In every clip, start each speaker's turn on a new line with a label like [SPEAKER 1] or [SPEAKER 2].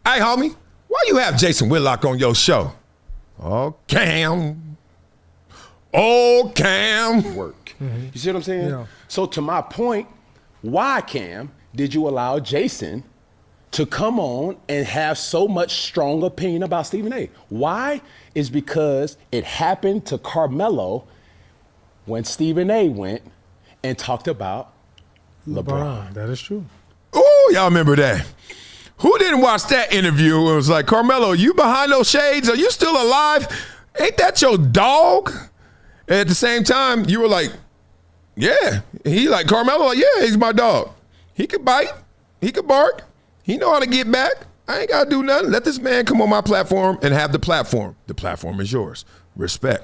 [SPEAKER 1] Hey, homie, why you have Jason Whitlock on your show? Oh, Cam. Oh, Cam.
[SPEAKER 2] Work. You see what I'm saying?
[SPEAKER 3] Yeah.
[SPEAKER 2] So to my point, why, Cam, did you allow Jason to come on and have so much strong opinion about Stephen A? Why? Is because it happened to Carmelo when Stephen A went and talked about LeBron.
[SPEAKER 3] That is true.
[SPEAKER 1] Ooh, y'all remember that. Who didn't watch that interview? It was like, Carmelo, you behind those shades? Are you still alive? Ain't that your dog? And at the same time, you were like, yeah. He like, Carmelo, like, yeah, he's my dog. He could bite. He could bark. He know how to get back. I ain't got to do nothing. Let this man come on my platform and have the platform. The platform is yours. Respect.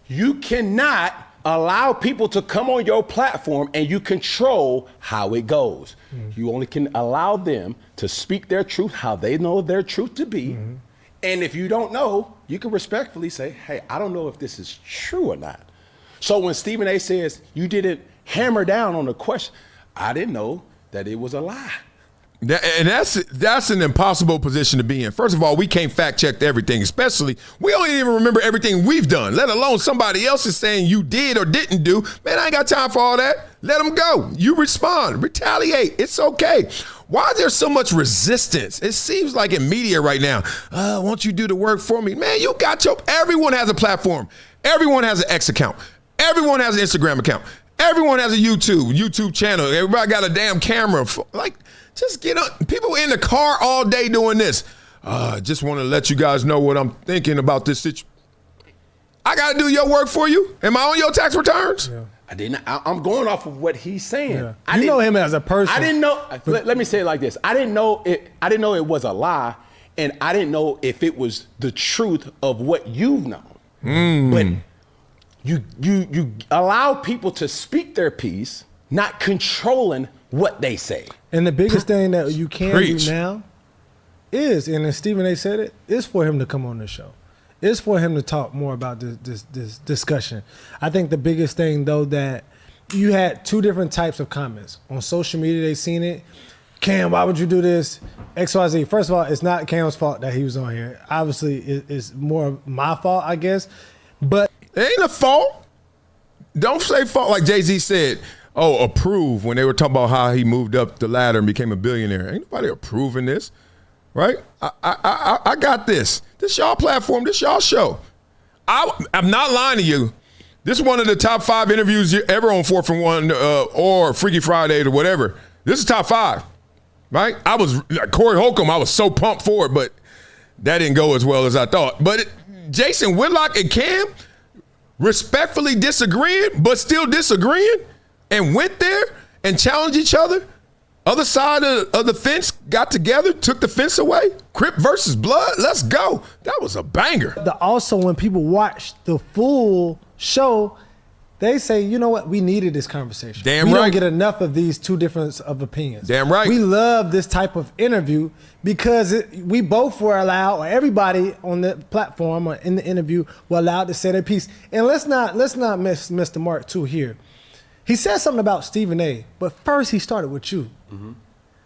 [SPEAKER 2] You cannot allow people to come on your platform and you control how it goes. You only can allow them to speak their truth, how they know their truth to be. And if you don't know, you can respectfully say, hey, I don't know if this is true or not. So when Stephen A says you didn't hammer down on the question, I didn't know that it was a lie.
[SPEAKER 1] And that's an impossible position to be in. First of all, we can't fact check everything, especially we don't even remember everything we've done, let alone somebody else is saying you did or didn't do. Man, I ain't got time for all that. Let them go. You respond, retaliate. It's okay. Why is there so much resistance? It seems like in media right now, won't you do the work for me? Man, you got everyone has a platform. Everyone has an X account. Everyone has an Instagram account. Everyone has a YouTube channel. Everybody got a damn camera. Like, just get on. People in the car all day doing this. Just want to let you guys know what I'm thinking about this situation. I got to do your work for you? Am I on your tax returns?
[SPEAKER 3] Yeah.
[SPEAKER 2] I didn't. I'm going off of what he's saying.
[SPEAKER 3] Yeah.
[SPEAKER 2] I
[SPEAKER 3] You know him as a person.
[SPEAKER 2] I didn't know. Let me say it like this. I didn't know it was a lie, and I didn't know if it was the truth of what you've known. But you allow people to speak their piece, not controlling what they say.
[SPEAKER 3] And the biggest thing that you can
[SPEAKER 1] Preach.
[SPEAKER 3] do now is, and as Stephen A said it, is for him to come on the show. It's for him to talk more about this discussion. I think the biggest thing, though, that you had two different types of comments. On social media, they seen it. Cam, why would you do this? XYZ. First of all, it's not Cam's fault that he was on here. Obviously, it's more my fault, I guess. But
[SPEAKER 1] It ain't a fault. Don't say fault like Jay-Z said. Oh, approve when they were talking about how he moved up the ladder and became a billionaire. Ain't nobody approving this, right? I got this. This y'all platform. This y'all show. I'm not lying to you. This is one of the top 5 interviews ever on 4th and 1 or Freaky Friday or whatever. This is top 5, right? I was like Corey Holcomb. I was so pumped for it, but that didn't go as well as I thought. But Jason Whitlock and Cam respectfully disagreeing, but still disagreeing, and went there and challenged each other. Other side of the fence got together, took the fence away. Crip versus Blood, let's go. That was a banger.
[SPEAKER 3] also, when people watch the full show, they say, you know what? We needed this conversation.
[SPEAKER 1] Damn
[SPEAKER 3] we
[SPEAKER 1] right.
[SPEAKER 3] don't get enough of these two different of opinions.
[SPEAKER 1] Damn right.
[SPEAKER 3] We love this type of interview because we both were allowed, or everybody on the platform or in the interview were allowed to say their piece. And let's not miss Mr. Mark too here. He said something about Stephen A, but first he started with you.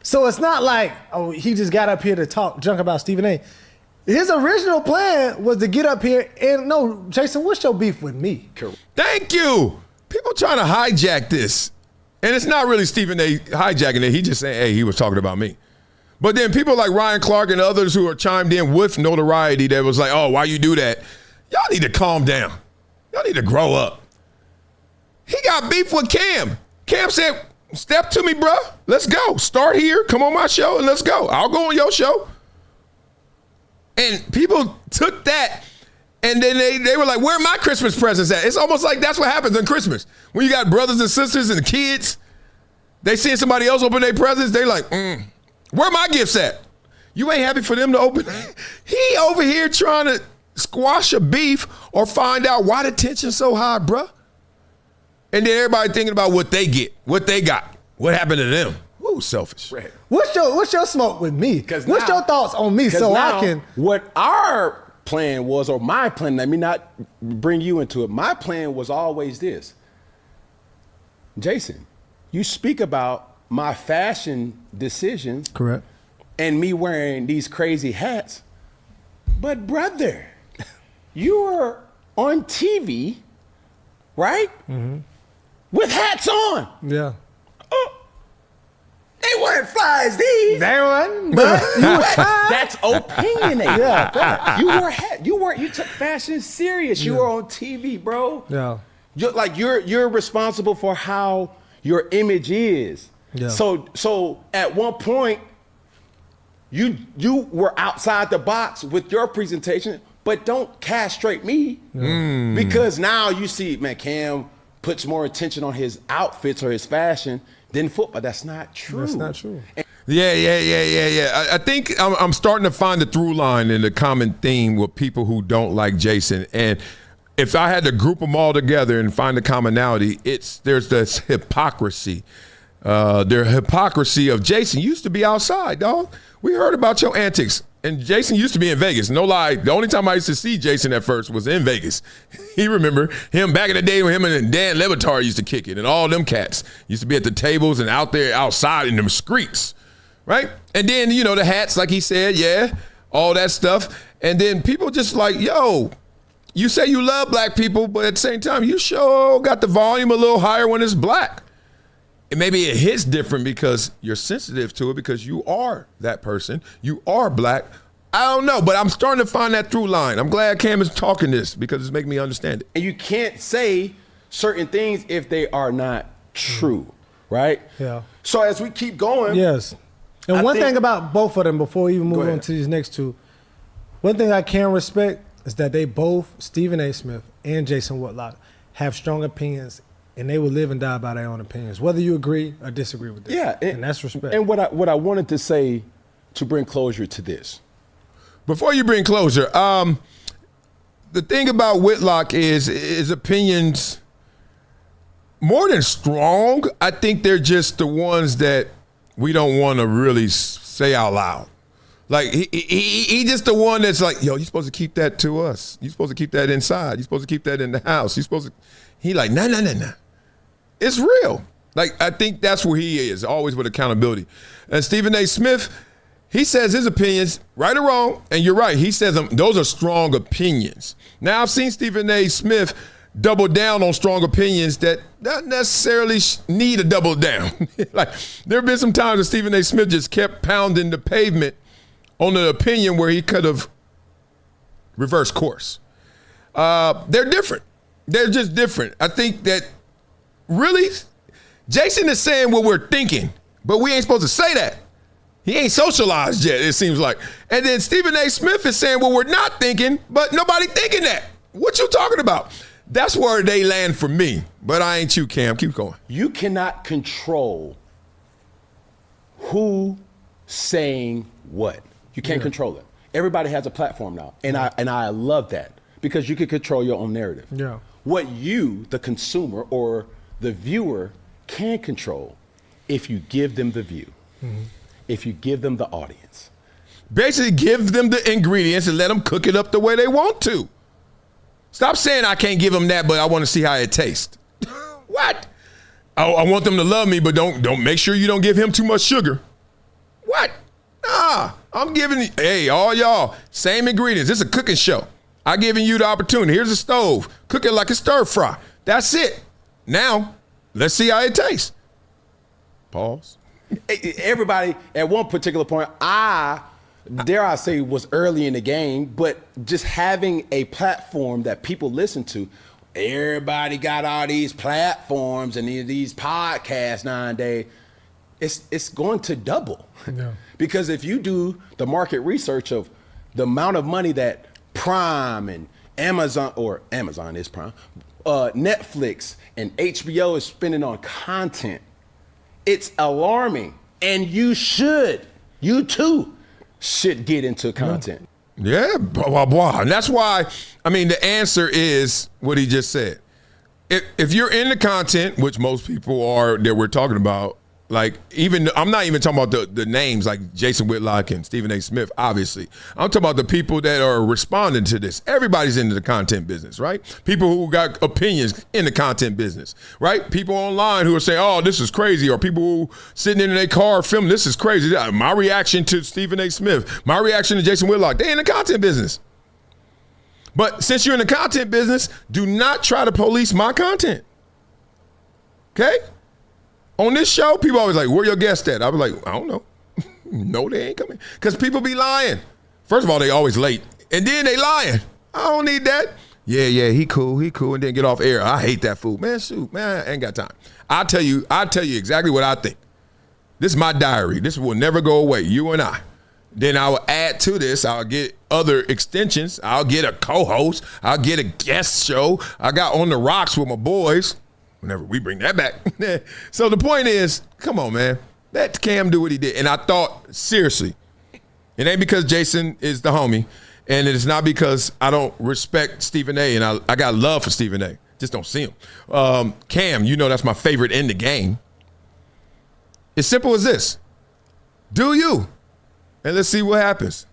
[SPEAKER 3] So it's not like, oh, he just got up here to talk junk about Stephen A. His original plan was to get up here and, no, Jason, what's your beef with me?
[SPEAKER 1] Thank you. People trying to hijack this. And it's not really Stephen A hijacking it. He just saying, hey, he was talking about me. But then people like Ryan Clark and others who are chimed in with notoriety that was like, oh, why you do that? Y'all need to calm down. Y'all need to grow up. He got beef with Cam. Cam said, step to me, bro. Let's go. Start here. Come on my show and let's go. I'll go on your show. And people took that and then they were like, where are my Christmas presents at? It's almost like that's what happens on Christmas. When you got brothers and sisters and kids, they seeing somebody else open their presents, they like, where my gifts at? You ain't happy for them to open? He over here trying to squash a beef or find out why the tension's so high, bruh. And then everybody thinking about what they get, what they got, what happened to them. Woo, selfish.
[SPEAKER 2] Right.
[SPEAKER 3] What's your smoke with me? What's your thoughts on me so
[SPEAKER 2] now,
[SPEAKER 3] I can?
[SPEAKER 2] What our plan was, or my plan, let me not bring you into it. My plan was always this. Jason, you speak about my fashion decisions.
[SPEAKER 3] Correct.
[SPEAKER 2] and me wearing these crazy hats. But brother, you were on TV, right? Mm-hmm. With hats on.
[SPEAKER 3] Yeah.
[SPEAKER 2] They weren't fly as these.
[SPEAKER 3] They weren't. But
[SPEAKER 2] That's opinionated. Yeah. You took fashion serious. You were on TV, bro.
[SPEAKER 3] Yeah.
[SPEAKER 2] You're responsible for how your image is.
[SPEAKER 3] Yeah.
[SPEAKER 2] So at one point, you were outside the box with your presentation, but don't castrate me because now you see, man, Cam puts more attention on his outfits or his fashion than football. That's not true.
[SPEAKER 3] That's not true.
[SPEAKER 1] Yeah. I think I'm starting to find the through line and the common theme with people who don't like Jason. And if I had to group them all together and find the commonality, there's this hypocrisy. The hypocrisy of Jason used to be outside, dog. We heard about your antics. And Jason used to be in Vegas. No lie. The only time I used to see Jason at first was in Vegas. He remember him back in the day when him and Dan Levitar used to kick it, and all them cats used to be at the tables and out there outside in them streets, right? And then, the hats, like he said, yeah, all that stuff. And then people just like, yo, you say you love black people, but at the same time, you sure got the volume a little higher when it's black. And maybe it hits different because you're sensitive to it because you are that person. You are black. I don't know, but I'm starting to find that through line. I'm glad Cam is talking this because it's making me understand it.
[SPEAKER 2] And you can't say certain things if they are not true, right?
[SPEAKER 3] Yeah.
[SPEAKER 2] So as we keep going.
[SPEAKER 3] Yes. And one thing about both of them, before we even move on to these next two, one thing I can respect is that they both, Stephen A. Smith and Jason Whitlock, have strong opinions. And they will live and die by their own opinions, whether you agree or disagree with them.
[SPEAKER 2] Yeah,
[SPEAKER 3] and that's respect.
[SPEAKER 2] And what I wanted to say to bring closure to this.
[SPEAKER 1] Before you bring closure, the thing about Whitlock is his opinions more than strong. I think they're just the ones that we don't want to really say out loud. Like he just the one that's like, yo, you're supposed to keep that to us. You're supposed to keep that inside. You're supposed to keep that in the house. You're supposed to. He like, nah. It's real. Like, I think that's where he is, always with accountability. And Stephen A. Smith, he says his opinions, right or wrong, and you're right, he says those are strong opinions. Now, I've seen Stephen A. Smith double down on strong opinions that not necessarily need a double down. Like, there have been some times that Stephen A. Smith just kept pounding the pavement on an opinion where he could have reversed course. They're different. They're just different. I think that really, Jason is saying what we're thinking, but we ain't supposed to say that. He ain't socialized yet, it seems like. And then Stephen A. Smith is saying what we're not thinking, but nobody thinking that. What you talking about? That's where they land for me. But I ain't you, Cam. Keep going.
[SPEAKER 2] You cannot control who saying what. You can't control it. Everybody has a platform now, and I love that because you can control your own narrative.
[SPEAKER 3] Yeah.
[SPEAKER 2] What you, the consumer or the viewer, can control if you give them the view, if you give them the audience.
[SPEAKER 1] Basically, give them the ingredients and let them cook it up the way they want to. Stop saying I can't give them that, but I want to see how it tastes. What? I want them to love me, but don't make sure you don't give him too much sugar. What? Nah, I'm giving, hey, all y'all, same ingredients. It's a cooking show. I'm giving you the opportunity. Here's a stove. Cook it like a stir fry. That's it. Now, let's see how it tastes. Pause.
[SPEAKER 2] Everybody, at one particular point, dare I say, was early in the game, but just having a platform that people listen to, everybody got all these platforms and these podcasts nowadays, it's going to double. Yeah. Because if you do the market research of the amount of money that Prime and Amazon is Prime, Netflix and HBO is spending on content, it's alarming. And you too should get into content.
[SPEAKER 1] Yeah, blah, blah, blah. And that's why, the answer is what he just said. If you're into content, which most people are that we're talking about, Like, I'm not even talking about the names like Jason Whitlock and Stephen A. Smith, obviously. I'm talking about the people that are responding to this. Everybody's into the content business, right? People who got opinions in the content business, right? People online who are saying, oh, this is crazy, or people who sitting in their car filming, this is crazy. My reaction to Stephen A. Smith, my reaction to Jason Whitlock, they in the content business. But since you're in the content business, do not try to police my content, okay? On this show, people always like, where your guest at? I was like, I don't know. No, they ain't coming. Because people be lying. First of all, they always late. And then they lying. I don't need that. Yeah, he cool, and then get off air. I hate that fool. Man, shoot, man, I ain't got time. I'll tell you exactly what I think. This is my diary. This will never go away, you and I. Then I will add to this. I'll get other extensions. I'll get a co-host. I'll get a guest show. I got On the Rocks with my boys. Whenever we bring that back. So the point is, come on, man. Let Cam do what he did. And I thought, seriously, it ain't because Jason is the homie, and it is not because I don't respect Stephen A. And I got love for Stephen A. Just don't see him. Cam, you know that's my favorite in the game. It's simple as this. Do you? And let's see what happens.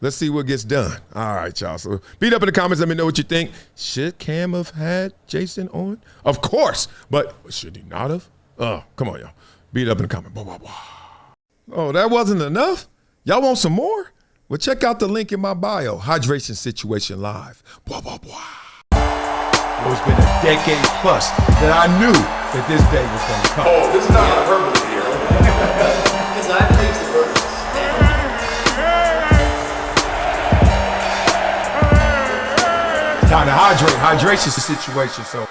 [SPEAKER 1] Let's see what gets done. All right, y'all. So beat up in the comments. Let me know what you think. Should Cam have had Jason on? Of course. But should he not have? Oh, come on, y'all. Beat up in the comments. Blah, blah, blah. Oh, that wasn't enough? Y'all want some more? Well, check out the link in my bio. Hydration Situation Live. Blah, blah, blah.
[SPEAKER 4] It's been a decade plus that I knew that this day was going to come.
[SPEAKER 1] Oh, this is not hyperbole here.
[SPEAKER 5] Because I believe the verse.
[SPEAKER 4] Time to hydrate. Hydration situation. So